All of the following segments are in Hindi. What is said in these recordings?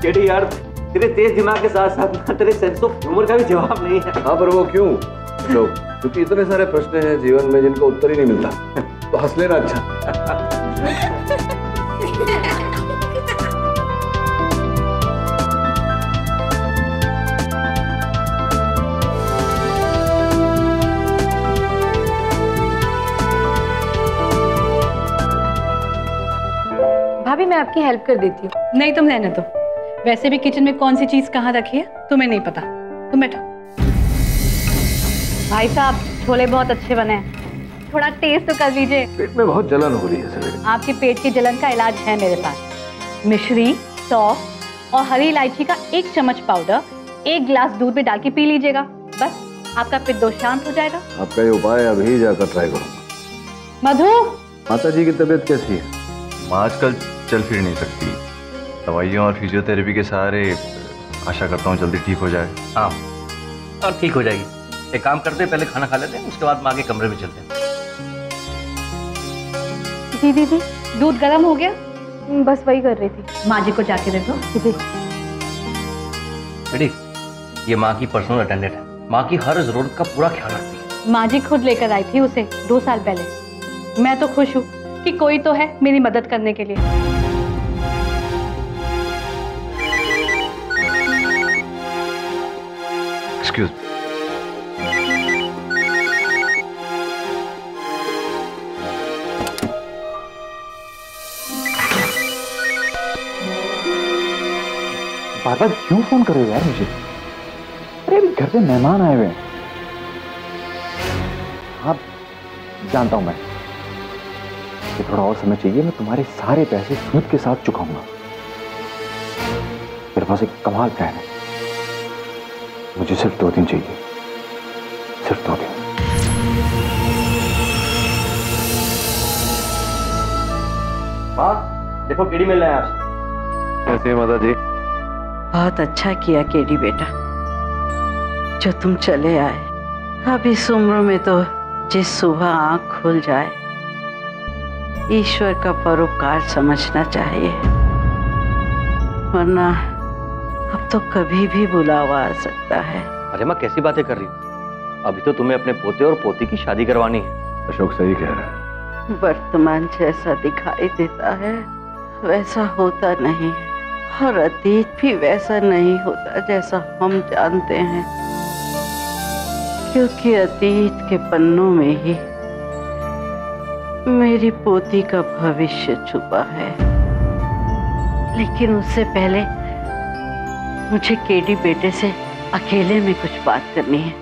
केडी यार, तेरे तेज दिमाग के साथ साथ ना तेरे सेंस ऑफ ह्यूमर का भी जवाब नहीं है। हाँ पर वो क्यों अशोक? क्योंकि इतने सारे प्रश्न हैं जीवन में जिनका उत्तर ही नहीं मिलता। तो हंस लेना। अच्छा भाभी मैं आपकी हेल्प कर देती हूँ। नहीं तुम रहने दो। वैसे भी किचन में कौन सी चीज कहाँ रखी है तुम्हें नहीं पता। तुम बैठो। भाई साहब छोले बहुत अच्छे बने हैं, थोड़ा टेस्ट तो कर लीजिए। पेट में बहुत जलन हो रही है सर। आपके पेट की जलन का इलाज है मेरे पास। मिश्री, सौंफ और हरी इलायची का 1 चम्मच पाउडर 1 गिलास दूध में डाल के पी लीजिएगा। बस आपका पित्त दोष शांत हो जाएगा। आपका ये उपाय अभी जाकर ट्राई करूँगा। मधु, माता जी की तबीयत कैसी है? माँ आजकल चल फिर नहीं सकती, दवाइयों और फिजियोथेरेपी के सहारे आशा करता हूँ जल्दी ठीक हो जाए। हाँ और ठीक हो जाएगी। एक काम करते हैं, पहले खाना खा लेते हैं, उसके बाद माँ के कमरे में चलते हैं। जी दीदी दूध गर्म हो गया? बस वही कर रही थी। माँ जी को जाके दे दो। जी। बेटी ये माँ की पर्सनल अटेंडेंट है, माँ की हर जरूरत का पूरा ख्याल रखती है। माँ जी खुद लेकर आई थी उसे 2 साल पहले। मैं तो खुश हूँ कि कोई तो है मेरी मदद करने के लिए। एक्सक्यूज। बार बार क्यों फोन कर रहे हो यार मुझे? अरे अभी घर पे मेहमान आए हुए हैं। हाँ जानता हूं मैं कि थोड़ा और समय चाहिए। मैं तुम्हारे सारे पैसे सूद के साथ चुकाऊंगा। मेरे पास एक कमाल प्लान है। मुझे सिर्फ 2 दिन चाहिए, सिर्फ 2 दिन। माँ देखो केडी मिल रहा है आपसे। कैसे माता जी? बहुत अच्छा किया केडी बेटा जो तुम चले आए। अब इस उम्र में तो जिस सुबह आंख खुल जाए ईश्वर का परोपकार समझना चाहिए, वरना अब तो कभी भी बुलावा आ सकता है। अरे माँ कैसी बातें कर रही हो? अभी तो तुम्हें अपने पोते और पोती की शादी करवानी है। अशोक सही कह रहा है। वर्तमान जैसा दिखाई देता है वैसा होता नहीं, और अतीत भी वैसा नहीं होता जैसा हम जानते हैं, क्योंकि अतीत के पन्नों में ही मेरी पोती का भविष्य छुपा है। लेकिन उससे पहले मुझे केडी बेटे से अकेले में कुछ बात करनी है।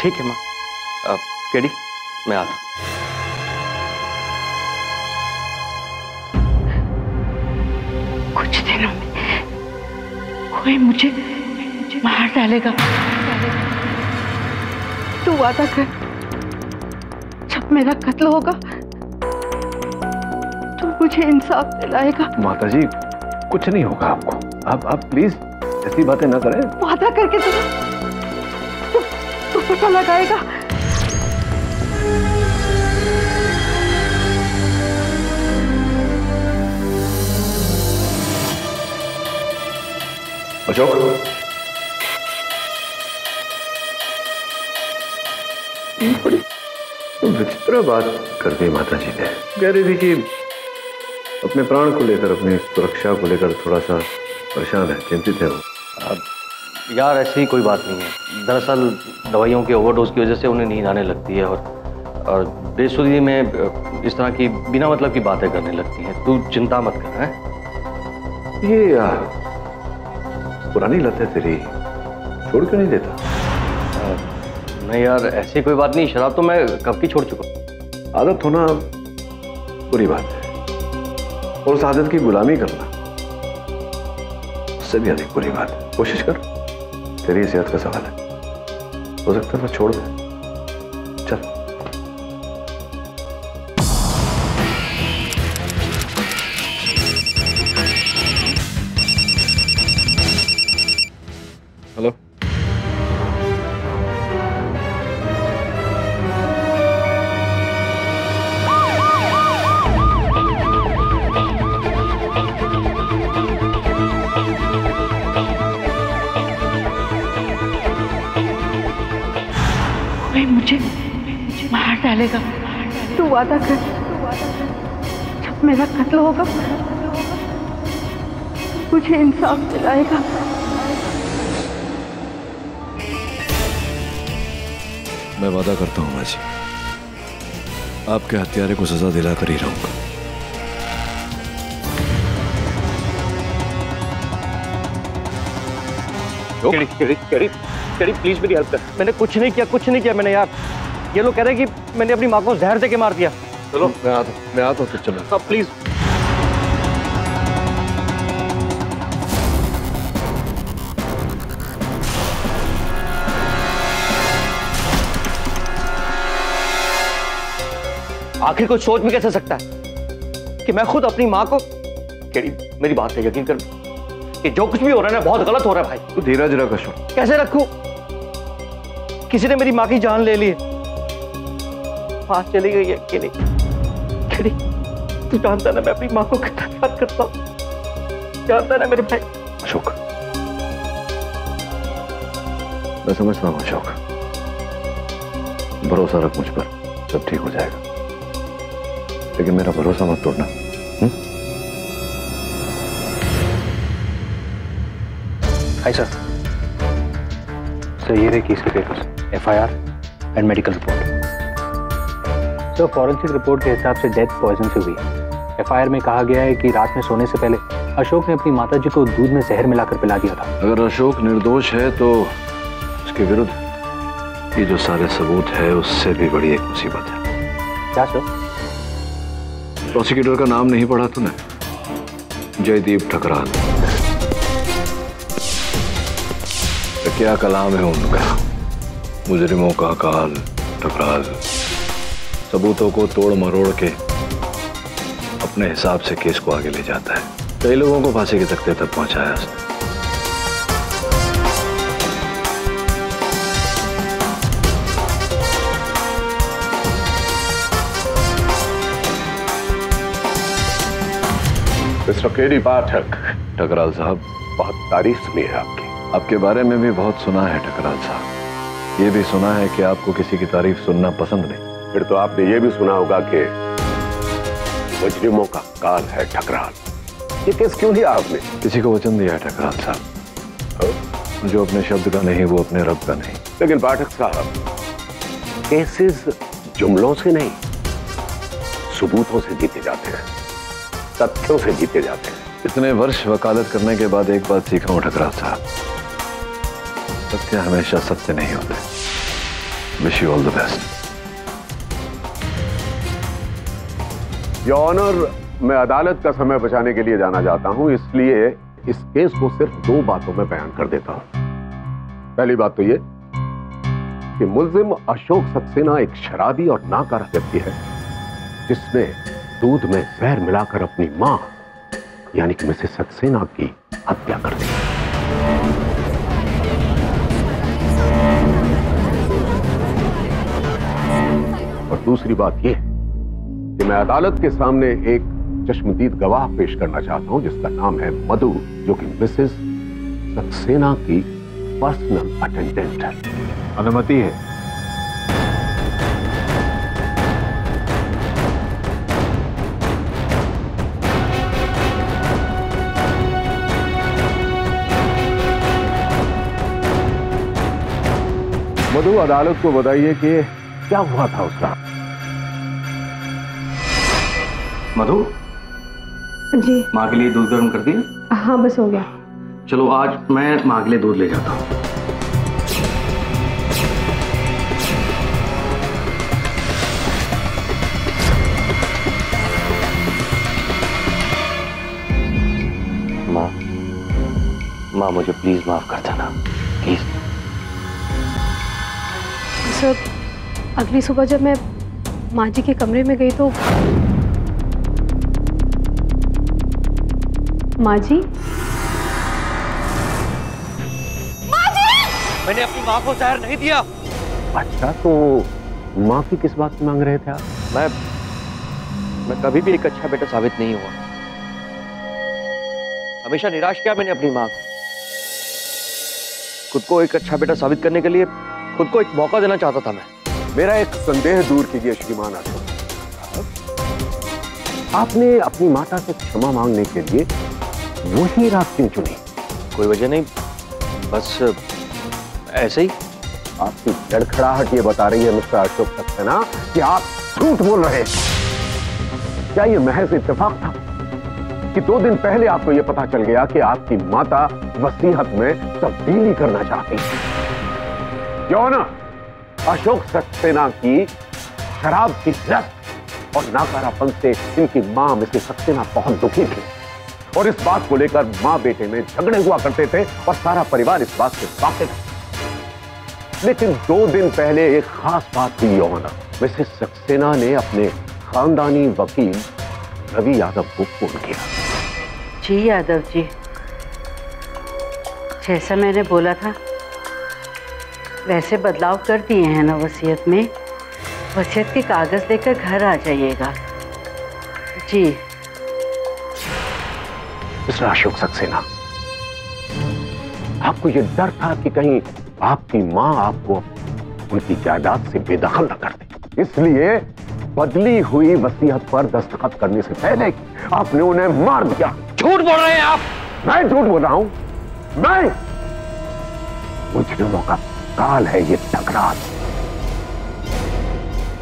ठीक है माँ। केडी मैं आता हूँ। कुछ दिनों में कोई मुझे मार डालेगा। तू वादा कर, जब मेरा कत्ल होगा तो मुझे इंसाफ दिलाएगा। माता जी कुछ नहीं होगा आपको। आप प्लीज ऐसी बातें ना करें। वादा करके तू पता लगाएगा। अशोक बड़ी विचित्र बात कर दी माता जी ने। कह रही थी कि अपने प्राण को लेकर, अपनी सुरक्षा को लेकर थोड़ा सा परेशान है, चिंतित है वो। यार ऐसी कोई बात नहीं है। दरअसल दवाइयों के ओवरडोज की वजह से उन्हें नींद आने लगती है और बेसुधी में इस तरह की बिना मतलब की बातें करने लगती हैं। तू चिंता मत कर। है ये पुरानी लत है तेरी, छोड़ क्यों नहीं देता? नहीं यार ऐसी कोई बात नहीं, शराब तो मैं कब की छोड़ चुका। आदत होना बुरी बात है, और उस आदत की गुलामी करना उससे भी अधिक बुरी बात है। कोशिश कर, तेरी सेहत का सवाल है, हो सकता है मैं छोड़ दूं। चल। हेलो, मुझे मार डालेगा। तू वादा कर, जब मेरा कत्ल होगा मुझे इंसाफ दिलाएगा। मैं वादा करता हूँ माँ जी, आपके हत्यारे को सजा दिलाकर ही रहूंगा। प्लीज मेरी हेल्प कर। मैंने कुछ नहीं किया मैंने यार। ये लोग कह रहे हैं कि मैंने अपनी माँ को जहर देके मार दिया। चलो मैं आता हूँ तो चलो। अब प्लीज। आखिर कोई सोच भी कैसे सकता है कि मैं खुद अपनी माँ को। केडी, मेरी बात से यकीन कर कि जो कुछ भी हो रहा है ना बहुत गलत हो रहा है भाई। तू धीरज रख अशोक। कैसे रखूं? किसी ने मेरी माँ की जान ले ली, माँ चली गई है। केडी, तू जानता ना मैं अपनी माँ को कितना प्यार करता हूँ, जानता ना मेरे भाई। अशोक, मैं समझता हूँ अशोक, भरोसा रख मुझ पर, सब ठीक हो जाएगा। लेकिन मेरा भरोसा मत तोड़ना। हाय सर, ये रहे केस के papers, FIR and medical report. Sir, forensic report के हिसाब से डेथ पॉइजन से हुई। FIR में कहा गया है कि रात में सोने से पहले अशोक ने अपनी माताजी को दूध में जहर मिलाकर पिला दिया था। अगर अशोक निर्दोष है तो उसके विरुद्ध ये जो सारे सबूत है उससे भी बड़ी एक मुसीबत है। क्या सर? प्रोसिक्यूटर का नाम नहीं पढ़ा तूने? जयदीप ठकराल। तो क्या कलाम है उनका, मुजरिमों का काल ठकराल, सबूतों को तोड़ मरोड़ के अपने हिसाब से केस को आगे ले जाता है। कई लोगों को फांसी के तख्ते तक पहुंचाया उसने। मिस्टर केडी पाठक। ठकराल साहब, बहुत तारीफ सुनी है आपकी। आपके बारे में भी बहुत सुना है ठकराल साहब। ये भी सुना है कि आपको किसी की तारीफ सुनना पसंद नहीं। फिर तो आपने ये भी सुना होगा कि मुजरिमों का काल है ठकराल। ये केस क्यों लिया आपने? किसी को वचन दिया है ठकराल साहब, जो अपने शब्द का नहीं वो अपने रब का नहीं। लेकिन पाठक साहब, केसेस जुमलों से नहीं सबूतों से जीते जाते हैं, तथ्यों से जीते जाते हैं। इतने वर्ष वकालत करने के बाद एक बात सीखा हूं ठकराल साहब, सत्य हमेशा सत्य नहीं होते। Wish you all the best. Your honour, मैं अदालत का समय बचाने के लिए जाना चाहता हूं, इसलिए इस केस को सिर्फ 2 बातों में बयान कर देता हूं। पहली बात तो ये कि मुल्जिम अशोक सक्सेना एक शराबी और नाकारा व्यक्ति है जिसने दूध में जहर मिलाकर अपनी मां यानी कि मिसेस सक्सेना की हत्या कर दी। और दूसरी बात यह कि मैं अदालत के सामने एक चश्मदीद गवाह पेश करना चाहता हूं जिसका नाम है मधु, जो कि मिसेस सक्सेना की पर्सनल अटेंडेंट है। अनुमति है। मधु, अदालत को बताइए कि क्या हुआ था उस रात। मधु जी। माँ के लिए दूध गर्म कर दिया? हाँ, बस हो गया। चलो आज मैं माँ के लिए दूध ले जाता हूँ। माँ मुझे प्लीज माफ कर देना, प्लीज। सर, अगली सुबह जब मैं माँ जी के कमरे में गई तो माँ जी मैंने अपनी माँ को जहर नहीं दिया। अच्छा, तो माफी किस बात की मांग रहे थे आप? मैं कभी भी एक अच्छा बेटा साबित नहीं हुआ। हमेशा निराश किया मैंने अपनी माँ को। खुद को एक अच्छा बेटा साबित करने के लिए खुद को एक मौका देना चाहता था मैं। मेरा एक संदेह दूर कीजिए श्रीमान अशोक। आपने अपनी माता से क्षमा मांगने के लिए वही रात क्यों चुनी? कोई वजह नहीं, बस ऐसे ही। आपकी लड़खड़ाहट ये बता रही है मिस्टर अशोक सक्सेना कि आप झूठ बोल रहे हैं। क्या ये महज इत्तेफाक था कि 2 दिन पहले आपको ये पता चल गया कि आपकी माता वसीयत में तब्दीली करना चाहती है? क्यों ना अशोक सक्सेना की शराब की लत और नाकारापन से इनकी मां मिसेस सक्सेना बहुत दुखी थी और इस बात को लेकर मां बेटे में झगड़े हुआ करते थे और सारा परिवार इस बात से वाकिफ था। लेकिन 2 दिन पहले एक खास बात हुई योना। मिसेस सक्सेना ने अपने खानदानी वकील रवि यादव को फोन किया। जी यादव जी, जैसा मैंने बोला था वैसे बदलाव कर दिए हैं ना वसीयत में। वसीयत के कागज लेकर घर आ जाइएगा। जी मिस्टर अशोक सक्सेना, आपको यह डर था कि कहीं आपकी मां आपको उनकी जायदाद से बेदखल न कर दे, इसलिए बदली हुई वसीयत पर दस्तखत करने से पहले आपने उन्हें मार दिया। झूठ बोल रहे हैं आप। मैं झूठ बोल रहा हूं? मैं मुजरिमों का काल है ये टकराल,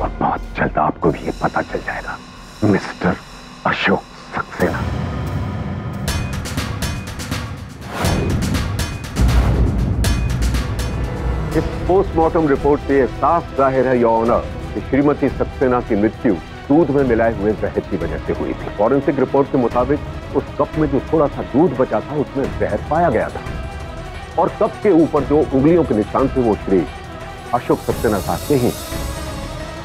और बहुत जल्द आपको भी ये पता चल जाएगा मिस्टर अशोक सक्सेना। इस पोस्टमार्टम रिपोर्ट से साफ जाहिर है योर ऑनर कि श्रीमती सक्सेना की मृत्यु दूध में मिलाए हुए जहर की वजह से हुई थी। फॉरेंसिक रिपोर्ट के मुताबिक उस कप में जो थोड़ा सा दूध बचा था उसमें जहर पाया गया था और कप के ऊपर जो उंगलियों के निशान थे वो श्री अशोक सक्सेना साहब के ही।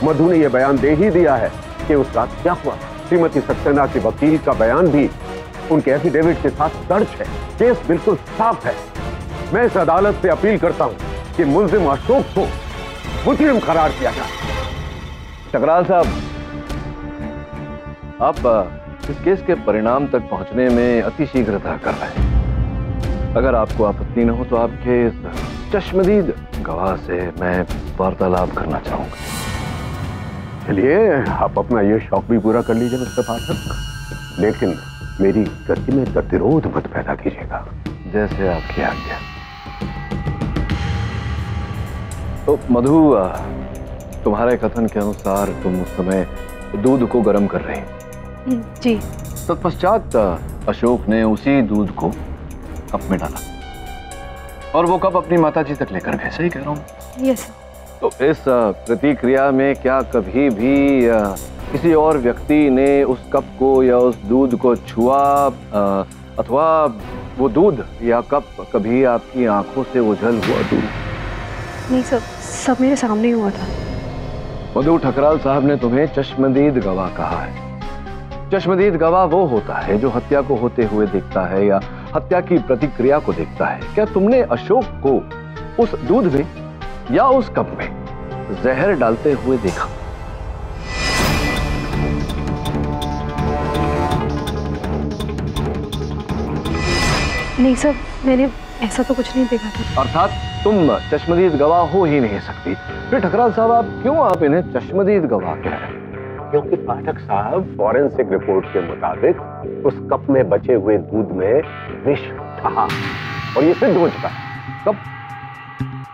मधु ने यह बयान दे ही दिया है कि उस रात क्या हुआ। श्रीमती सक्सेना के वकील का बयान भी उनके एफिडेविट के साथ दर्ज है। केस बिल्कुल साफ है। मैं इस अदालत से अपील करता हूं कि मुलजिम अशोक को मुजरिम करार किया जाए। टकराल साहब, आप इस केस के परिणाम तक पहुंचने में अति शीघ्रता कर रहे हैं। अगर आपको आपत्ति न हो तो आपके चश्मदीद गवाह से मैं वार्तालाप करना चाहूंगा। चलिए, आप अपना ये शौक भी पूरा कर लीजिए मिस्टर पाठक, लेकिन मेरी गति में गतिरोध मत पैदा कीजिएगा। जैसे आपकी आज्ञा। तो मधु, तुम्हारे कथन के अनुसार तुम उस समय दूध को गर्म कर रही जी। तत्पश्चात अशोक ने उसी दूध को कप में डाला और वो कप अपनी माताजी तक लेकर गए। सही कह रहा हूँ? यस। तो इस प्रतिक्रिया में क्या कभी भी किसी और व्यक्ति ने उस कप को या उस दूध को छुआ अथवा वो दूध या कप कभी आपकी आंखों से ओझल हुआ? दूध नहीं सर, सब मेरे सामने ही हुआ था। मधु, ठकराल साहब ने तुम्हें चश्मदीद गवाह कहा है। चश्मदीद गवाह वो होता है जो हत्या को होते हुए देखता है या हत्या की प्रतिक्रिया को देखता है। क्या तुमने अशोक को उस दूध में या उस कप में जहर डालते हुए देखा? नहीं सर, मैंने ऐसा तो कुछ नहीं देखा था। अर्थात तुम चश्मदीद गवाह हो ही नहीं सकती। फिर ठकराल साहब, आप इन्हें चश्मदीद गवाह कह रहे हैं? क्योंकि पाठक साहब, फॉरेंसिक रिपोर्ट के मुताबिक उस कप में बचे हुए दूध में विष था और ये सिद्ध हो चुका है। कप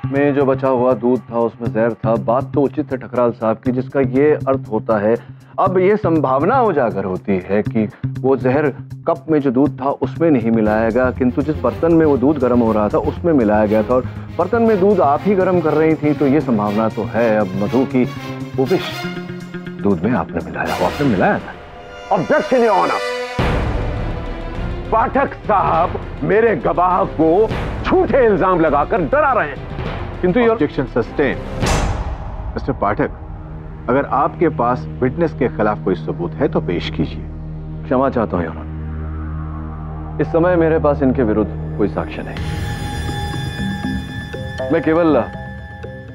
में जो बचा हुआ दूध था उसमें जहर था। बात तो उचित है ठकराल साहब की, जिसका ये अर्थ होता है, अब ये संभावना उजागर होती है कि वो जहर कप में जो दूध था उसमें नहीं मिलाया गया, किंतु जिस बर्तन में वो दूध गर्म हो रहा था उसमें मिलाया गया था और बर्तन में दूध आप ही गर्म कर रही थी। तो ये संभावना तो है अब मधु की वो विष दूध में आपने मिलाया। आपने मिलाया था? Objection your honour. पाठक साहब मेरे गवाह को झूठे इल्जाम लगाकर डरा रहे हैं। किंतु ऑब्जेक्शन सस्टेन। मिस्टर पाठक, अगर आपके पास विटनेस के खिलाफ कोई सबूत है तो पेश कीजिए। क्षमा चाहता हूं योर ऑनर, इस समय मेरे पास इनके विरुद्ध कोई साक्ष्य नहीं। मैं केवल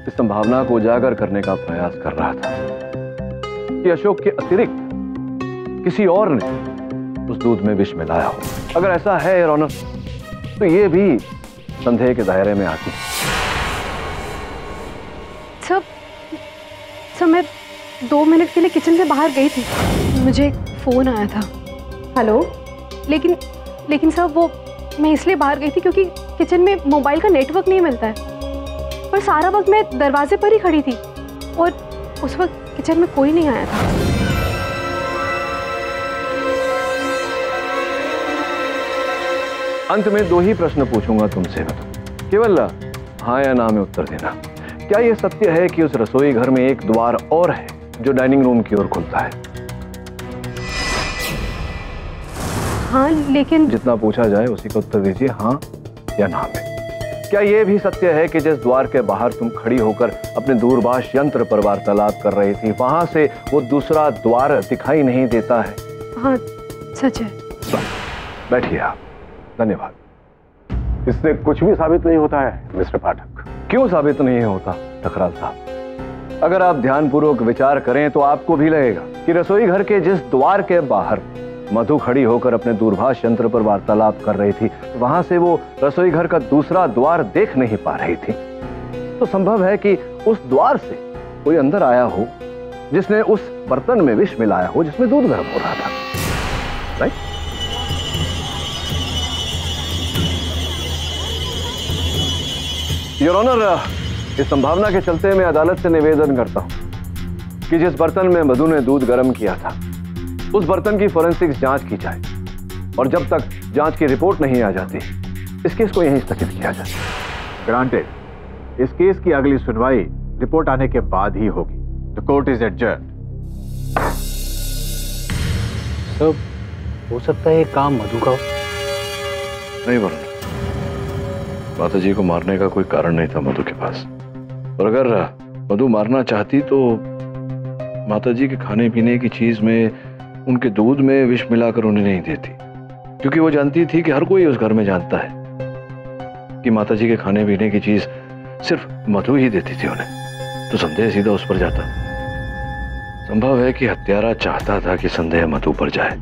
इस संभावना को उजागर करने का प्रयास कर रहा था कि अशोक के अतिरिक्त किसी और ने उस दूध में विष मिलाया हो। अगर ऐसा है योर ऑनर तो ये भी संदेह के दायरे में आती है। सब सर मैं 2 मिनट के लिए किचन से बाहर गई थी, मुझे एक फ़ोन आया था। हेलो। लेकिन सर वो मैं इसलिए बाहर गई थी क्योंकि किचन में मोबाइल का नेटवर्क नहीं मिलता है, पर सारा वक्त मैं दरवाजे पर ही खड़ी थी और उस वक्त किचन में कोई नहीं आया था। अंत में 2 ही प्रश्न पूछूंगा तुमसे, केवल हाँ या ना में उत्तर देना। क्या यह सत्य है कि उस रसोई घर में एक द्वार और है जो डाइनिंग रूम की ओर खुलता है? हाँ, लेकिन जितना पूछा जाए उसी का उत्तर दीजिए, हाँ या ना में। क्या यह भी सत्य है कि जिस द्वार के बाहर तुम खड़ी होकर अपने दूरभाष यंत्र पर वार्तालाप कर रही थी, वहां से वो दूसरा द्वार दिखाई नहीं देता है? हाँ, सच है। बैठिए आप। धन्यवाद। इससे कुछ भी साबित नहीं होता है मिस्टर पाठक। क्यों साबित नहीं होता टकराल साहब? अगर आप ध्यानपूर्वक विचार करें तो आपको भी लगेगा कि रसोई घर के जिस द्वार के बाहर मधु खड़ी होकर अपने दूरभाष यंत्र पर वार्तालाप कर रही थी, वहां से वो रसोई घर का दूसरा द्वार देख नहीं पा रही थी। तो संभव है कि उस द्वार से कोई अंदर आया हो जिसने उस बर्तन में विष मिलाया हो जिसमें दूध गर्म हो रहा था। राइट? योर ऑनर, इस संभावना के चलते मैं अदालत से निवेदन करता हूं कि जिस बर्तन में मधु ने दूध गर्म किया था उस बर्तन की फोरेंसिक्स जांच की जाए, और जब तक जांच की रिपोर्ट नहीं आ जाती इस केस को यहीं स्थगित किया जाए। ग्रांटेड। इस केस की अगली सुनवाई रिपोर्ट आने के बाद ही होगी। The court is adjourned. Sir, हो सकता है ये काम मधु का हो। नहीं वरुण, माता जी को मारने का कोई कारण नहीं था मधु के पास, और अगर मधु मारना चाहती तो माता जी के खाने पीने की चीज में, उनके दूध में विष मिलाकर उन्हें नहीं देती, क्योंकि वो जानती थी कि हर कोई उस घर में जानता है कि माता जी के खाने पीने की चीज सिर्फ मधु ही देती थी उन्हें। तो संदेह सीधा उस पर जाता। संभव है कि हत्यारा चाहता था कि संदेह मधु पर जाए,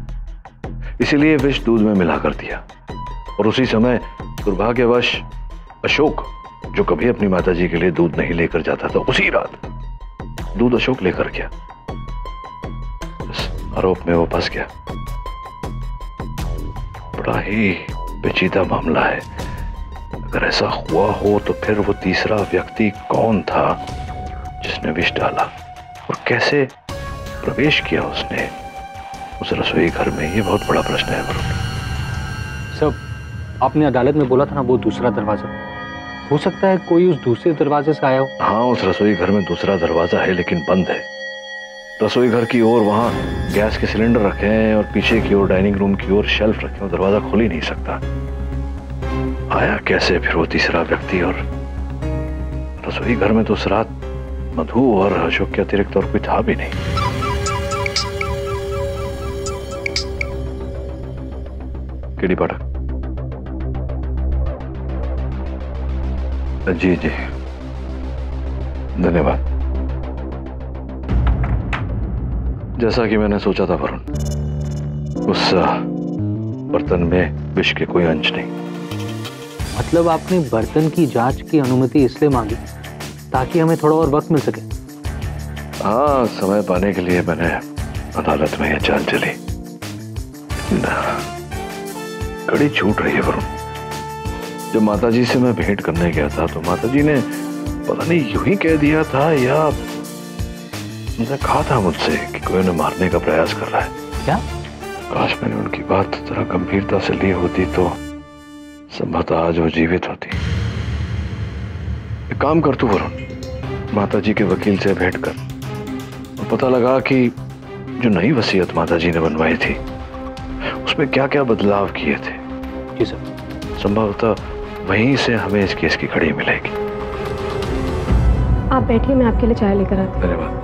इसीलिए विष दूध में मिलाकर दिया, और उसी समय दुर्भाग्यवश अशोक, जो कभी अपनी माता जी के लिए दूध नहीं लेकर जाता था, उसी रात दूध अशोक लेकर गया। इस आरोप में वो फंस गया। बड़ा ही पेचीदा मामला है। अगर ऐसा हुआ हो तो फिर वो तीसरा व्यक्ति कौन था जिसने विष डाला, और कैसे प्रवेश किया उसने उस रसोई घर में? ये बहुत बड़ा प्रश्न है वरुण। सब आपने अदालत में बोला था ना वो दूसरा दरवाजा, हो सकता है कोई उस दूसरे दरवाजे से आया हो। हाँ, उस रसोई घर में दूसरा दरवाजा है लेकिन बंद है। रसोई घर की ओर वहां गैस के सिलेंडर रखे हैं और पीछे की ओर डाइनिंग रूम की ओर शेल्फ रखे हैं, दरवाजा खोल ही नहीं सकता। आया कैसे फिर वो तीसरा व्यक्ति? और रसोई घर में तो उस रात मधु और अशोक के अतिरिक्त और कोई था भी नहीं। केडी पाठक? जी जी, धन्यवाद। जैसा कि मैंने सोचा था वरुण, उस बर्तन में विष के कोई अंश नहीं। मतलब आपने बर्तन की जांच की अनुमति इसलिए मांगी ताकि हमें थोड़ा और वक्त मिल सके? हाँ, समय पाने के लिए मैंने अदालत में यह चाल चली। कड़ी छूट रही है वरुण। जब माताजी से मैं भेंट करने गया था तो माताजी ने पता नहीं यूं ही कह दिया था या उनसे कहा था मुझसे कि कोई उन्हें मारने का प्रयास कर रहा है। क्या? काश मैंने उनकी बात जरा गंभीरता से ली होती तो संभवतः आज वो जीवित होती। एक काम कर तू वरुण, माताजी के वकील से भेंट कर और पता लगा कि जो नई वसीयत माताजी ने बनवाई थी उसमें क्या क्या बदलाव किए थे। जी सर। संभवतः वहीं से हमें इस केस की कड़ी मिलेगी। आप बैठिए, मैं आपके लिए चाय लेकर आती हूँ। धन्यवाद।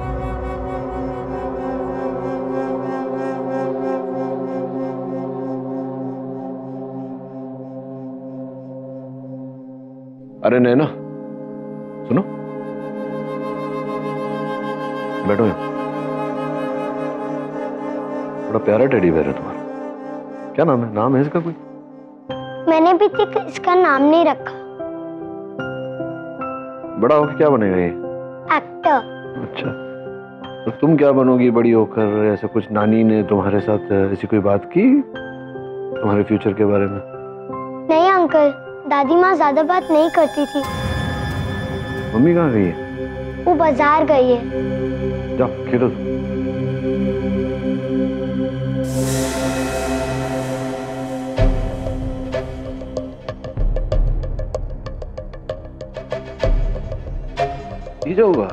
अरे नैना, सुनो, बैठो यहाँ। बड़ा प्यारा टेडी बेयर है तुम्हारा। क्या नाम है? नाम है इसका कोई? मैंने भी तक इसका नाम नहीं रखा। बड़ा होकर क्या बनेगा ये? एक्टर। अच्छा, तो तुम क्या बनोगी बड़ी होकर? ऐसा कुछ नानी ने तुम्हारे साथ ऐसी कोई बात की तुम्हारे फ्यूचर के बारे में? नहीं अंकल, दादी माँ ज्यादा बात नहीं करती थी। मम्मी कहाँ गई है? वो बाजार गई है। जाओ खेलो। पी जाऊंगा।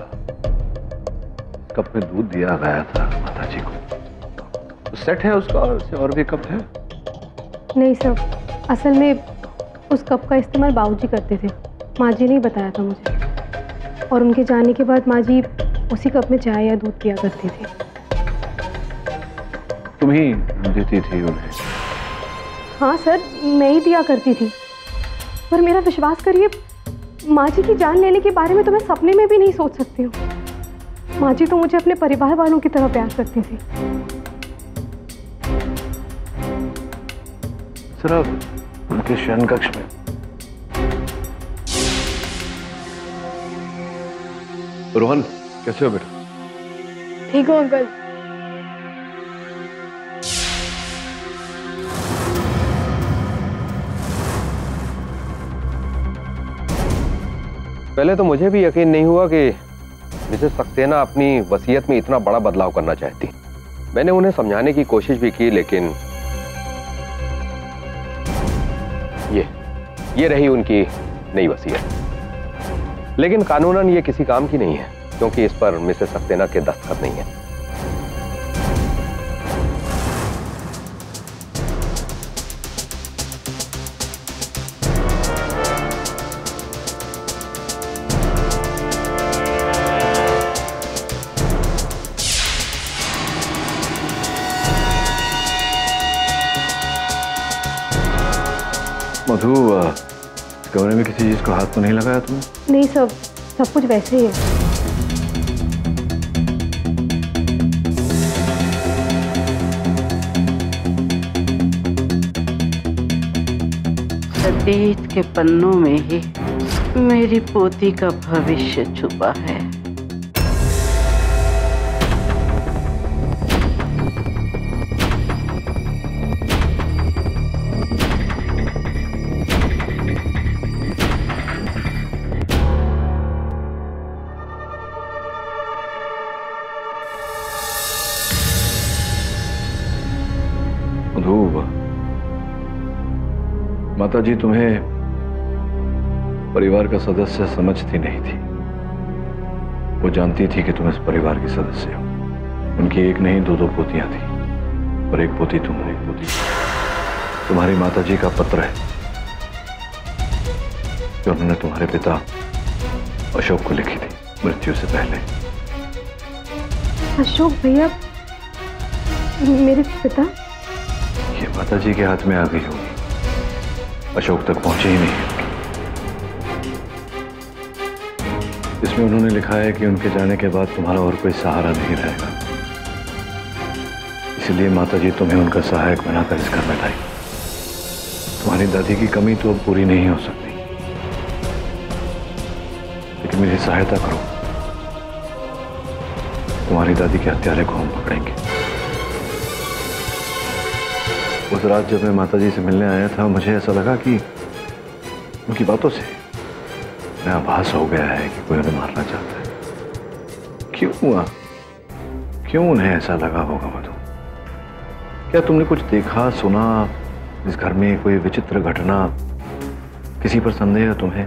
कप में दूध दिया गया था माता जी को, तो सेट है उसका और भी कप है? नहीं सर, असल में उस कप का इस्तेमाल बाबूजी करते थे, माँ जी ने बताया था मुझे। और उनके जाने के बाद माँ जी उसी कप में चाय या दूध पिया करती थी। तुम ही देती थी उन्हें? हाँ सर, मैं ही दिया करती थी। पर मेरा विश्वास करिए, माँ जी की जान लेने के बारे में तो मैं सपने में भी नहीं सोच सकती हूँ। माँ जी तो मुझे अपने परिवार वालों की तरह प्यार करती थी। सिर्फ उनके शयन कक्ष में। रोहन, कैसे हो बेटा? ठीक हो अंकल? पहले तो मुझे भी यकीन नहीं हुआ कि मिसेस सक्सेना अपनी वसीयत में इतना बड़ा बदलाव करना चाहती। मैंने उन्हें समझाने की कोशिश भी की, लेकिन ये रही उनकी नई वसीयत। लेकिन कानूनन ये किसी काम की नहीं है, क्योंकि इस पर मिसेस सक्सेना के दस्तखत नहीं है। मधु, कमरे में किसी चीज को हाथ तो नहीं लगाया तुमने? नहीं सर, सब कुछ वैसे ही है। अतीत के पन्नों में ही मेरी पोती का भविष्य छुपा है। माता जी तुम्हें परिवार का सदस्य समझती नहीं थी। वो जानती थी कि तुम इस परिवार की सदस्य हो। उनकी एक नहीं दो पोतियां थी, और एक पोती तुम हो। एक पोती तुम्हारी माता जी का पत्र है जो उन्होंने तुम्हारे पिता अशोक को लिखी थी मृत्यु से पहले। अशोक भैया मेरे पिता? ये माता जी के हाथ में आ गई होगी, अशोक तक पहुंचे ही नहीं होगी। इसमें उन्होंने लिखा है कि उनके जाने के बाद तुम्हारा और कोई सहारा नहीं रहेगा, इसलिए माता जी तुम्हें उनका सहायक बनाकर इस घर में लाई। तुम्हारी दादी की कमी तो अब पूरी नहीं हो सकती, लेकिन मेरी सहायता करो। तुम्हारी दादी के हत्यारे को हम पकड़ेंगे। उस रात जब मैं माता जी से मिलने आया था, मुझे ऐसा लगा कि उनकी बातों से मैं आभास हो गया है कि कोई उन्हें मारना चाहता है। क्यों हुआ? क्यों उन्हें ऐसा लगा होगा मधु? क्या तुमने कुछ देखा सुना इस घर में? कोई विचित्र घटना? किसी पर संदेह है तुम्हें?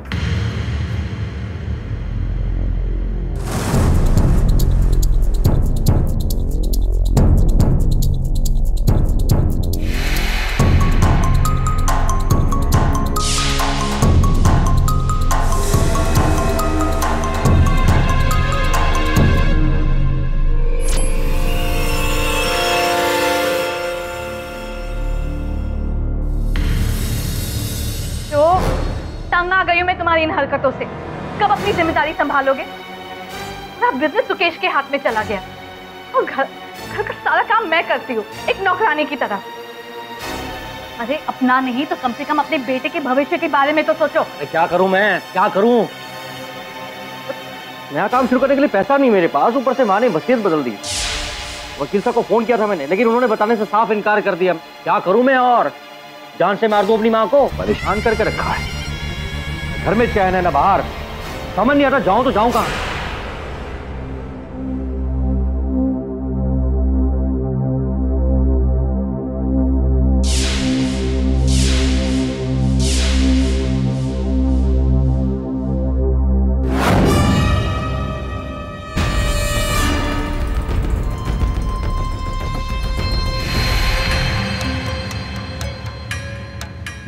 तुम्हारी इन हरकतों से कब अपनी जिम्मेदारी संभालोगे? पूरा बिजनेस सुकेश के हाथ में चला गया और घर का सारा काम मैं करती हूँ, एक नौकरानी की तरह। अरे अपना नहीं तो कम से कम अपने बेटे के भविष्य के बारे में तो सोचो। क्या करूं मैं, क्या करूं? नया काम शुरू करने के लिए पैसा नहीं मेरे पास, ऊपर से माँ ने वसीयत बदल दी। वकील साहब को फोन किया था मैंने, लेकिन उन्होंने बताने से साफ इनकार कर दिया। क्या करूं मैं, और जान से मार दूं अपनी माँ को? परेशान करके रखा है, घर में चैन है ना बाहर, समझ नहीं आता जाऊं तो जाऊं कहां।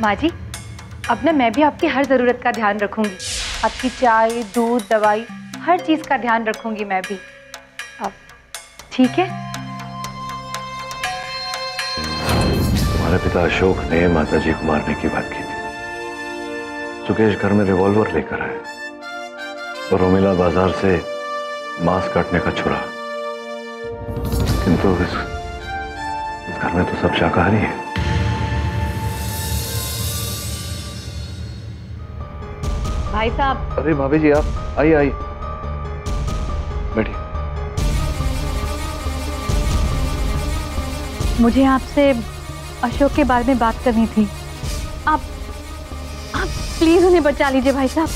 माँ जी, अब ना मैं भी आपकी हर ज़रूरत का ध्यान रखूंगी। आपकी चाय, दूध, दवाई, हर चीज़ का ध्यान रखूंगी मैं भी। अब ठीक है? तुम्हारे पिता अशोक ने माताजी को मारने की बात की थी। सुकेश घर में रिवॉल्वर लेकर आए और रोमिला बाजार से मांस काटने का छुरा। किंतु इस घर में तो सब शाकाहारी है। भाई साहब। अरे भाभी जी, आप आइए आइए, बैठिए। मुझे आपसे अशोक के बारे में बात करनी थी। आप प्लीज उन्हें बचा लीजिए भाई साहब,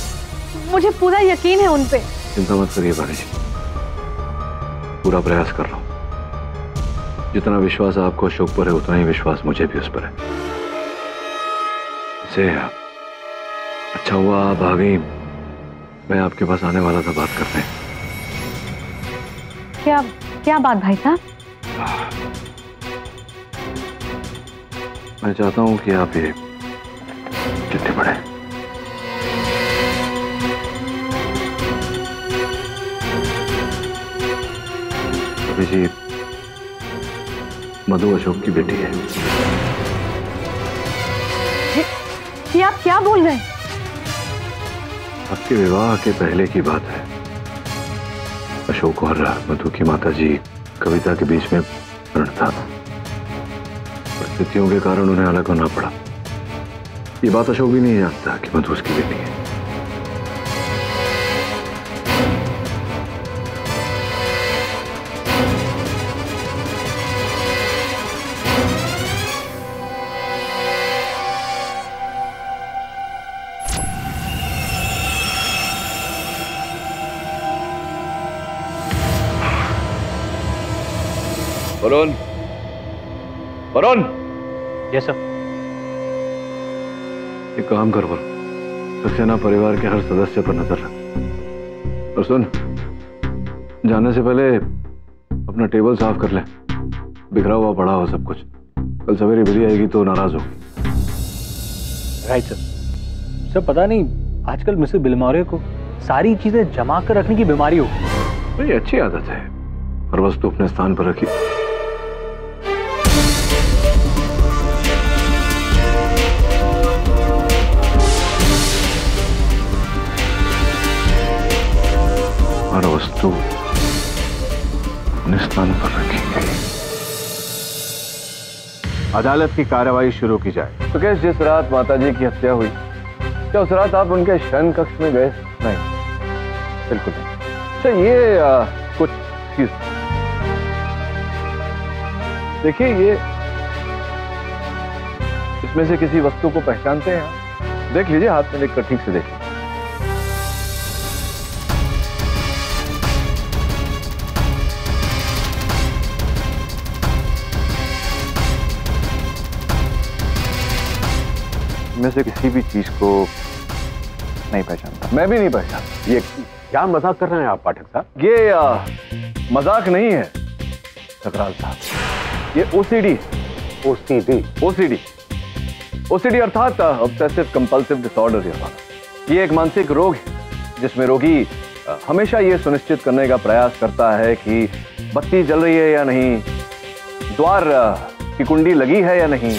मुझे पूरा यकीन है उन पे। चिंता मत करिए भाभी जी, पूरा प्रयास कर रहा हूं। जितना विश्वास आपको अशोक पर है, उतना ही विश्वास मुझे भी उस पर है। इसे अच्छा हुआ आप आ गई, मैं आपके पास आने वाला था बात करने। क्या बात भाई साहब? मैं चाहता हूं कि आप ये चिट्ठी पढ़ें। अभी जी, मधु अशोक की बेटी है। ये आप क्या बोल रहे हैं? आपके विवाह के पहले की बात है। अशोक और मधु की माताजी कविता के बीच में प्रण था। परिस्थितियों के कारण उन्हें अलग होना पड़ा। ये बात अशोक भी नहीं जानता कि मधु उसकी बेटी है। वरुण, वरुण। Yes sir. एक काम कर वरुण, सक्सेना परिवार के हर सदस्य पर नजर रख। और सुन, जाने से पहले अपना टेबल साफ कर ले, बिखरा हुआ पड़ा हो सब कुछ। कल सवेरे बिली आएगी तो नाराज होगी। Right sir. सर पता नहीं आजकल मिसेस बिलमौरे को सारी चीजें जमा कर रखने की बीमारी हो। तो ये अच्छी आदत है, हर वस्तु अपने स्थान पर रखी। हर वस्तु अपने स्थान पर रखी गई। अदालत की कार्रवाई शुरू की जाए। तो क्या जिस रात माताजी की हत्या हुई, क्या उस रात आप उनके शयन कक्ष में गए? नहीं, बिल्कुल नहीं। अच्छा, ये कुछ चीज देखिए, ये इसमें से किसी वस्तु को पहचानते हैं आप? देख लीजिए, हाथ में लेकर ठीक से देखिए। में से किसी भी चीज को नहीं पहचानता। मैं भी नहीं पहचानता। ये क्या मजाक कर रहे हैं आप पाठक साहब? ये मजाक नहीं है सकराल साहब, ये ओसीडी। ओसीडी अर्थात ऑब्सेसिव कंपल्सिव डिसऑर्डर। ये एक मानसिक रोग है जिसमें रोगी हमेशा ये सुनिश्चित करने का प्रयास करता है कि बत्ती जल रही है या नहीं, द्वार की कुंडी लगी है या नहीं,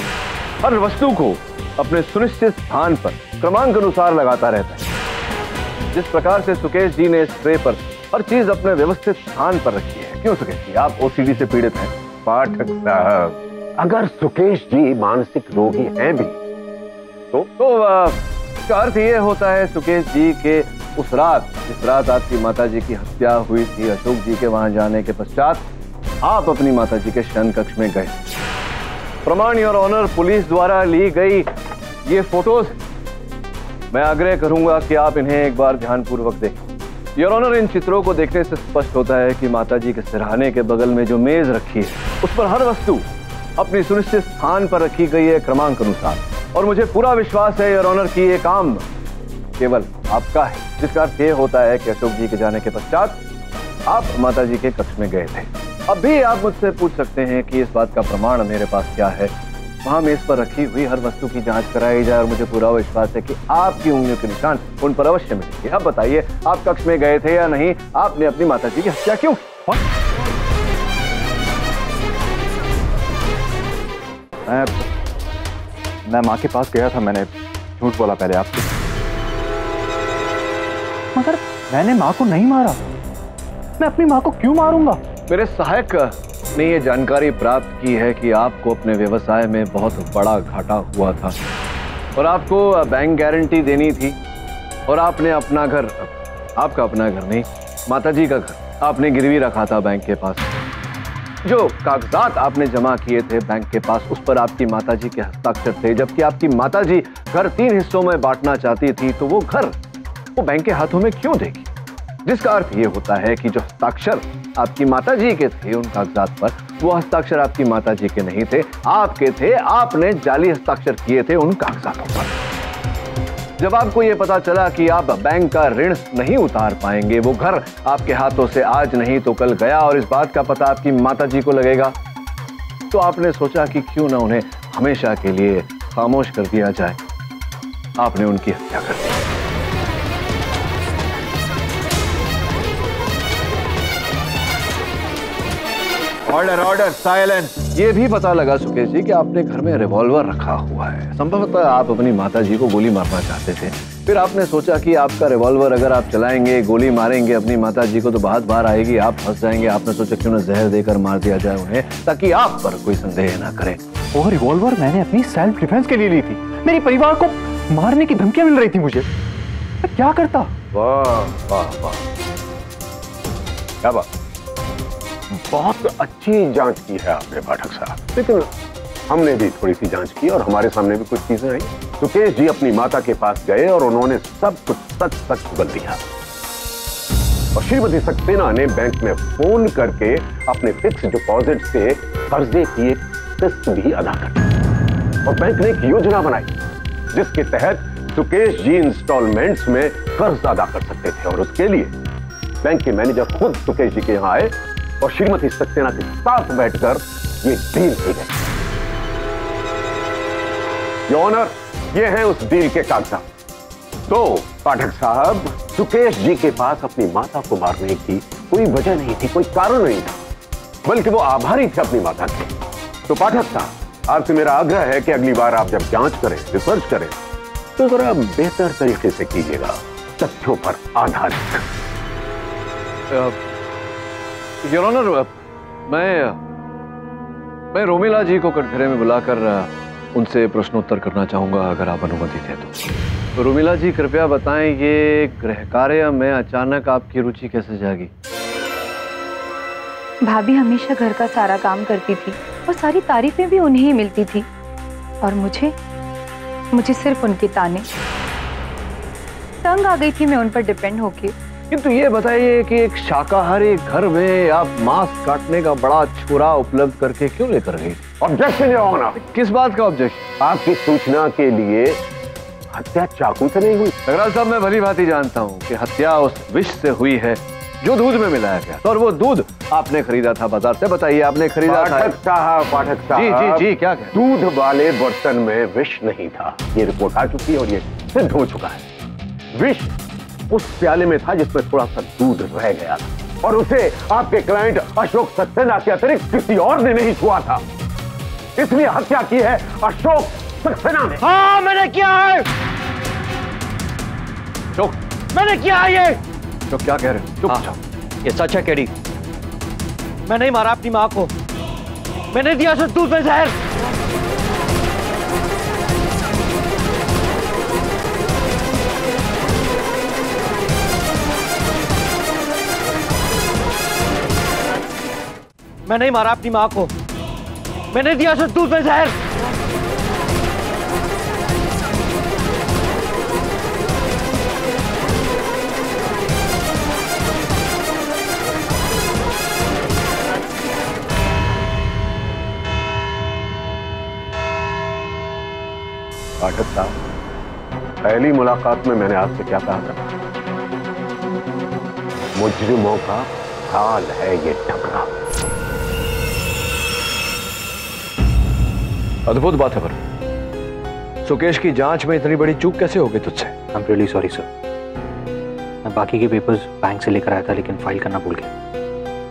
हर वस्तु को अपने सुनिश्चित स्थान पर क्रमांक अनुसार लगाता रहता है। जिस प्रकार से सुकेश जी ने इस ट्रे पर हर चीज अपने व्यवस्थित स्थान पर रखी है। क्यों सुकेश जी, आप ओसीडी से पीड़ित हैं? पाठक साहब, अगर सुकेश जी मानसिक रोगी हैं भी तो जिसका अर्थ ये होता है सुकेश जी के उस रात जिस रात आपकी माताजी की हत्या हुई थी, अशोक जी के वहां जाने के पश्चात आप अपनी माताजी के शयन कक्ष में गए। प्रमाण योर ऑनर, पुलिस द्वारा ली गई ये फोटोज, मैं आग्रह करूंगा कि आप इन्हें एक बार ध्यानपूर्वक देखें। योर ऑनर, इन चित्रों को देखने से स्पष्ट होता है कि माताजी के सिरहाने के बगल में जो मेज रखी है उस पर हर वस्तु अपनी सुनिश्चित स्थान पर रखी गई है क्रमांक अनुसार, और मुझे पूरा विश्वास है योर ऑनर कि ये काम केवल आपका है, जिसका अर्थ ये होता है कि अशोक जी के जाने के पश्चात आप माताजी के कक्ष में गए थे। अब भी आप मुझसे पूछ सकते हैं कि इस बात का प्रमाण मेरे पास क्या है। वहां मेज पर रखी हुई हर वस्तु की जांच कराई जाए और मुझे पूरा विश्वास है कि आपकी उंगलियों के निशान उन पर अवश्य मिलेंगे। अब बताइए, आप कक्ष में गए थे या नहीं? आपने अपनी माताजी की हत्या क्यों? मैं माँ के पास गया था, मैंने झूठ बोला पहले आपसे, मगर मैंने माँ को नहीं मारा। मैं अपनी माँ को क्यों मारूंगा? मेरे सहायक ने ये जानकारी प्राप्त की है कि आपको अपने व्यवसाय में बहुत बड़ा घाटा हुआ था और आपको बैंक गारंटी देनी थी, और आपने अपना घर, आपका अपना घर नहीं, माताजी का घर आपने गिरवी रखा था बैंक के पास। जो कागजात आपने जमा किए थे बैंक के पास, उस पर आपकी माताजी के हस्ताक्षर थे, जबकि आपकी माताजी घर 3 हिस्सों में बांटना चाहती थी, तो वो घर वो बैंक के हाथों में क्यों देगी? जिसका अर्थ ये होता है कि जो हस्ताक्षर आपकी माताजी के थे उन कागजात पर, वो हस्ताक्षर आपकी माताजी के नहीं थे, आपके थे। आपने जाली हस्ताक्षर किए थे उन कागजातों पर। जब आपको ये पता चला कि आप बैंक का ऋण नहीं उतार पाएंगे, वो घर आपके हाथों से आज नहीं तो कल गया, और इस बात का पता आपकी माताजी को लगेगा, तो आपने सोचा कि क्यों ना उन्हें हमेशा के लिए खामोश कर दिया जाए। आपने उनकी हत्या कर दी। Order order, silence. ये भी पता लगा सुकेश जी कि आपने घर में रिवॉल्वर रखा हुआ है। संभवतः आप अपनी माताजी को गोली मारना चाहते थे। फिर आपने सोचा कि आपका रिवॉल्वर अगर आप चलाएंगे, गोली मारेंगे अपनी माताजी को, तो बात बाहर आएगी, आप फंस जाएंगे। आपने सोचा क्यों ना जहर देकर मार दिया जाए उन्हें, ताकि आप पर कोई संदेह ना करे। वो रिवॉल्वर मैंने अपनी सेल्फ डिफेंस के लिए ली थी। मेरे परिवार को मारने की धमकियां मिल रही थी मुझे, मैं क्या करता? वाह वाह वाह, क्या बात, बहुत अच्छी जांच की है आपने पाठक साहब। लेकिन हमने भी थोड़ी सी जांच की और हमारे सामने भी कुछ चीजें आई। सुकेश जी अपनी माता के पास गए और उन्होंने सब कुछ सच सच उगल दिया, और श्रीमती सक्सेना ने बैंक में फोन करके अपने फिक्स डिपॉजिट से कर्जे की एक किस्त भी अदा कर दी, और बैंक ने एक योजना बनाई जिसके तहत सुकेश जी इंस्टॉलमेंट्स में कर्ज अदा कर सकते थे। और उसके लिए बैंक के मैनेजर खुद सुकेश जी के यहाँ आए और श्रीमती सक्सेना के साथ बैठकर ये डील की गई। योर ऑनर, ये है उस डील के कागजात। तो पाठक साहब, सुकेश जी के पास अपनी माता को मारने की कोई वजह नहीं थी, कोई कारण नहीं था, बल्कि वो आभारी थे अपनी माता के। तो पाठक साहब, आपसे मेरा आग्रह है कि अगली बार आप जब जांच करें, रिसर्च करें, तो जरा बेहतर तरीके से कीजिएगा, तथ्यों पर आधारित। योर ऑनर, मैं रोमिला जी को कटघरे में बुलाकर उनसे प्रश्नोत्तर करना चाहूंगा, अगर आप अनुमति दें तो। रोमिला जी, कृपया बताएं, ये गृह कार्य में अचानक आपकी रुचि कैसे जागी? भाभी हमेशा घर का सारा काम करती थी और सारी तारीफें भी उन्हें ही मिलती थी, और मुझे सिर्फ उनके ताने। तंग आ गई थी मैं उन पर डिपेंड होके। किंतु ये बताइए कि एक शाकाहारी घर में आप मांस काटने का बड़ा छुरा उपलब्ध करके क्यों लेकर गई? Objection your honour. किस बात का ऑब्जेक्शन? आपकी सूचना के लिए हत्या चाकू से नहीं हुई। नगराज साहब, मैं भली भांति जानता हूँ कि हत्या उस विष से हुई है जो दूध में मिलाया गया, और वो दूध आपने खरीदा था बाजार से। बताइए, आपने खरीदा था? पाठक साहब, जी जी जी, क्या कह? दूध वाले बर्तन में विष नहीं था, ये रिपोर्ट आ चुकी है और ये सिद्ध हो चुका है। विष उस प्याले में था जिसमें थोड़ा सा दूध रह गया था, और उसे आपके क्लाइंट अशोक सक्सेना के अतिरिक्त किसी और ने नहीं छुआ था। इसलिए हत्या की है अशोक सक्सेना ने। हाँ, मैंने किया है। चुप, मैंने किया है ये। तो क्या कह रहे हो? चुप जाओ। ये सच है केडी? मैं नहीं मारा अपनी माँ को, मैंने दिया सिर्फ दूध में जहर। मैं नहीं मारा अपनी माँ को, मैंने दिया उसे दूध में जहर। पाठक साहब, पहली मुलाकात में मैंने आपसे क्या कहा था? मुजरिमों का काल है ये टकराव। अद्भुत बात है पर सुकेश की जांच में इतनी बड़ी चूक कैसे हो गई तुझसे? I am really sorry sir. मैं बाकी के पेपर्स बैंक से लेकर आया था लेकिन फाइल करना भूल गया।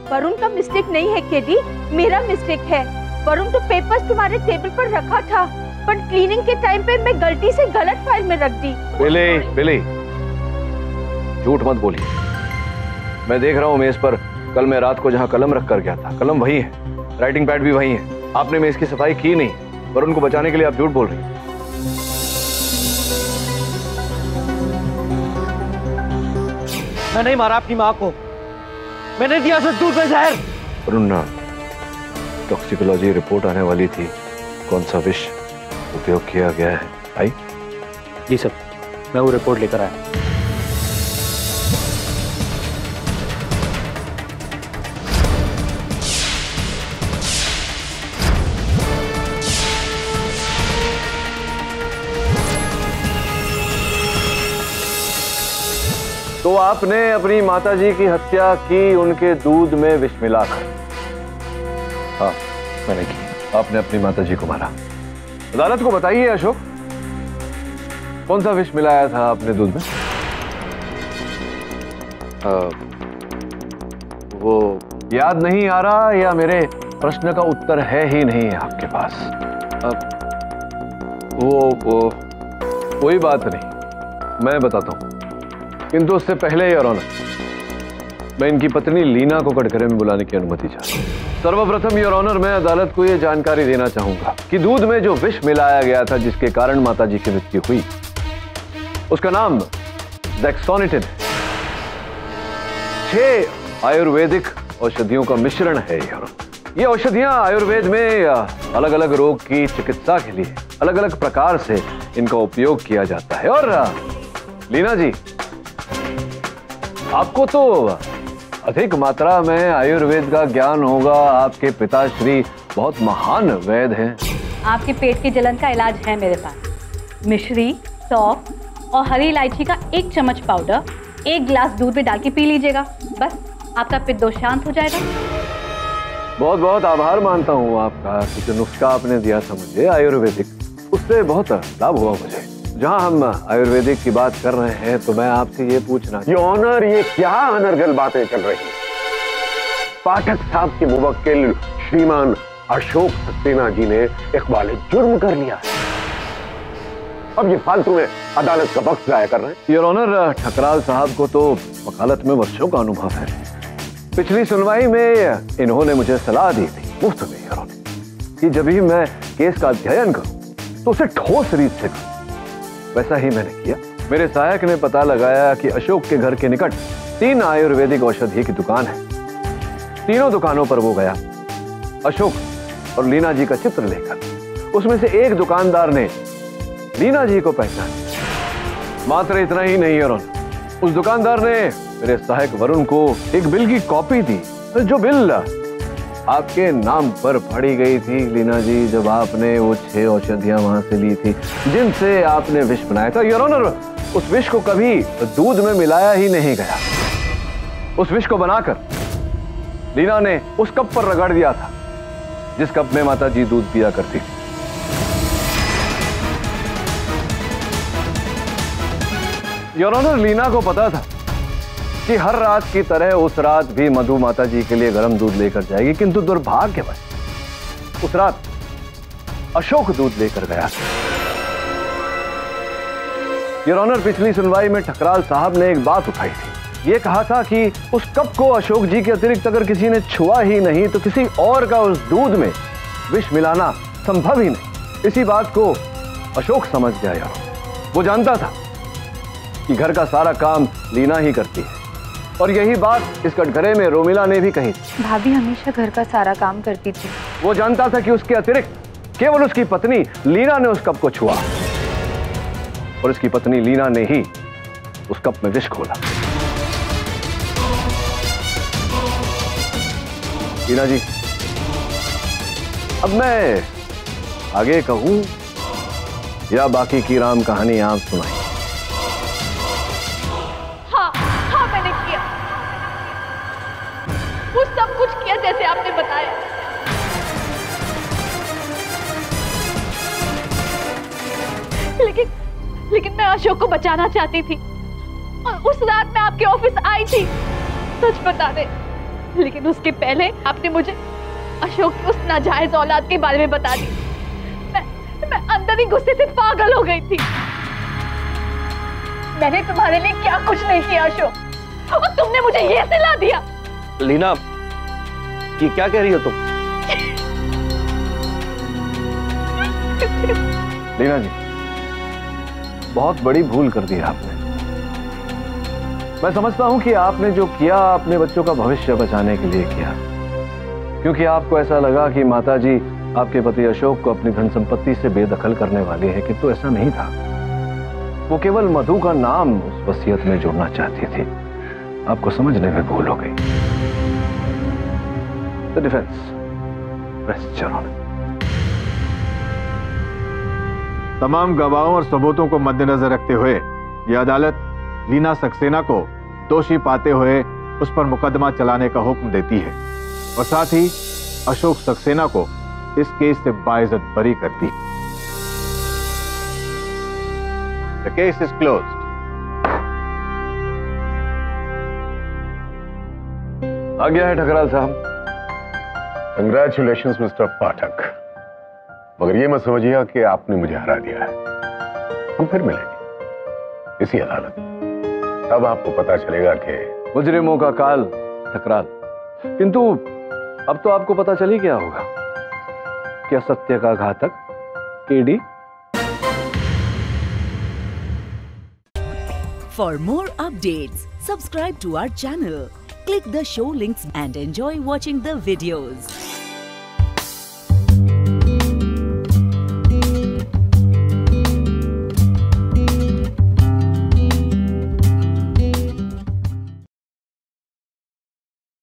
वरुण का मिस्टेक नहीं है केडी, मेरा मिस्टेक है। वरुण तो पेपर्स तुम्हारे टेबल पर रखा था, पर क्लीनिंग के टाइम पे मैं गलती से गलत फाइल में रख दी। बिली, झूठ मत बोलिए। मैं देख रहा हूँ मेज पर कल मैं रात को जहाँ कलम रख कर गया था, कलम वही है, राइटिंग पैड भी वही है। आपने मेज की सफाई की नहीं, पर उनको बचाने के लिए आप झूठ बोल रही हैं। मैं नहीं मारा अपनी माँ को, मैंने दिया उसे दूध में जहर। वरुण, टॉक्सिकोलॉजी रिपोर्ट आने वाली थी, कौन सा विष उपयोग किया गया है आई? जी सर, मैं वो रिपोर्ट लेकर आया। तो आपने अपनी माताजी की हत्या की उनके दूध में विष मिलाकर? हाँ, मैंने की। आपने अपनी माताजी को मारा। अदालत को बताइए अशोक, कौन सा विष मिलाया था आपने दूध में? वो याद नहीं आ रहा या मेरे प्रश्न का उत्तर है ही नहीं आपके पास? वो कोई बात नहीं, मैं बताता हूं, किंतु उससे पहले योर ऑनर, मैं इनकी पत्नी लीना को कटघरे में बुलाने की अनुमति चाहता हूं। सर्वप्रथम योर ऑनर, मैं अदालत को यह जानकारी देना चाहूंगा कि दूध में जो विष मिलाया गया था जिसके कारण माताजी की मृत्यु हुई, उसका नाम डेक्सोनिटिन है। 6 आयुर्वेदिक औषधियों का मिश्रण है योर ऑनर। ये औषधियां आयुर्वेद में अलग अलग रोग की चिकित्सा के लिए अलग अलग प्रकार से इनका उपयोग किया जाता है। और लीना जी, आपको तो अधिक मात्रा में आयुर्वेद का ज्ञान होगा, आपके पिताश्री बहुत महान वैद्य हैं। आपके पेट के जलन का इलाज है मेरे पास। मिश्री, सौंफ और हरी इलायची का 1 चम्मच पाउडर 1 गिलास दूध में डाल के पी लीजिएगा, बस आपका पित्त दोष शांत हो जाएगा। बहुत बहुत आभार मानता हूँ आपका कि जो नुस्खा आपने दिया था मुझे आयुर्वेदिक, उससे बहुत लाभ हुआ मुझे। जहाँ हम आयुर्वेदिक की बात कर रहे हैं तो मैं आपसे ये पूछना, योर ऑनर, ये क्या अनर्गल बातें चल रही हैं? पाठक साहब के मुवक्किल श्रीमान अशोक सक्सेना जी ने इकबाल जुर्म कर लिया है। अब ये फालतू में अदालत का वक्त जाया कर रहे हैं। योर ऑनर, ठकराल साहब को तो वकालत में वर्षों का अनुभव है। पिछली सुनवाई में इन्होंने मुझे सलाह दी थी मुफ्त में योर ऑनर कि जब भी मैं केस का अध्ययन करूं तो उसे ठोस रीत से करूं। वैसा ही मैंने किया। मेरे सहायक ने पता लगाया कि अशोक के घर के निकट 3 आयुर्वेदिक औषधि की दुकान है। तीनों दुकानों पर वो गया अशोक और लीना जी का चित्र लेकर। उसमें से एक दुकानदार ने लीना जी को पहचाना। मात्र इतना ही नहीं योर ऑनर, उस दुकानदार ने मेरे सहायक वरुण को एक बिल की कॉपी दी, जो बिल आपके नाम पर पड़ी गई थी लीना जी, जब आपने वो 6 औषधियां वहां से ली थी जिनसे आपने विष बनाया था। योर ऑनर, उस विष को कभी दूध में मिलाया ही नहीं गया। उस विष को बनाकर लीना ने उस कप पर रगड़ दिया था जिस कप में माता जी दूध पिया करती थी। योर ऑनर, लीना को पता था कि हर रात की तरह उस रात भी मधु माता जी के लिए गर्म दूध लेकर जाएगी, किंतु दुर्भाग्यवश उस रात अशोक दूध लेकर गया। योर ऑनर, पिछली सुनवाई में ठकराल साहब ने एक बात उठाई थी। ये कहा था कि उस कप को अशोक जी के अतिरिक्त अगर किसी ने छुआ ही नहीं तो किसी और का उस दूध में विष मिलाना संभव ही नहीं। इसी बात को अशोक समझ गया। वो जानता था कि घर का सारा काम लीना ही करती है, और यही बात इस कटघरे में रोमिला ने भी कही थी। भाभी हमेशा घर का सारा काम करती थी। वो जानता था कि उसके अतिरिक्त केवल उसकी पत्नी लीना ने उस कप को छुआ, और उसकी पत्नी लीना ने ही उस कप में विष घोला। लीना जी, अब मैं आगे कहूं या बाकी की राम कहानी आप सुनाई? हाँ मैंने किया, वो सब कुछ किया जैसे आपने बताया। लेकिन मैं अशोक को बचाना चाहती थी, और उस रात मैं आपके ऑफिस आई थी, सच बता दे। लेकिन उसके पहले आपने मुझे अशोक की उस नाजायज औलाद के बारे में बता दी। मैं अंदर ही गुस्से से पागल हो गई थी। मैंने तुम्हारे लिए क्या कुछ नहीं किया अशोक, और तुमने मुझे ये सिला दिया। लीना, ये क्या कह रही हो तुम? लीना जी, बहुत बड़ी भूल कर दी आपने। मैं समझता हूं कि आपने जो किया अपने बच्चों का भविष्य बचाने के लिए किया, क्योंकि आपको ऐसा लगा कि माताजी आपके पति अशोक को अपनी धन संपत्ति से बेदखल करने वाली है, किंतु ऐसा नहीं था। वो केवल मधु का नाम उस वसीयत में जोड़ना चाहती थी। आपको समझने में भूल हो गई। The defence, rest your honour. तमाम गवाहों और सबूतों को मद्देनजर रखते हुए यह अदालत लीना सक्सेना को दोषी पाते हुए उस पर मुकदमा चलाने का हुक्म देती है, और साथ ही अशोक सक्सेना को इस केस से बाइज्जत बरी करती है। The case is closed. आ गया है ठकराल साहब। कंग्रेचुलेशंस मिस्टर पाठक, मगर ये मत समझिएगा कि आपने मुझे हरा दिया है। हम फिर मिलेंगे इसी अदालत में, तब आपको पता चलेगा कि मुजरिमों का काल ठकराल। किंतु अब तो आपको पता चल ही गया होगा कि असत्य का घातक KD. For more updates, subscribe to our channel, click the show links and enjoy watching the videos.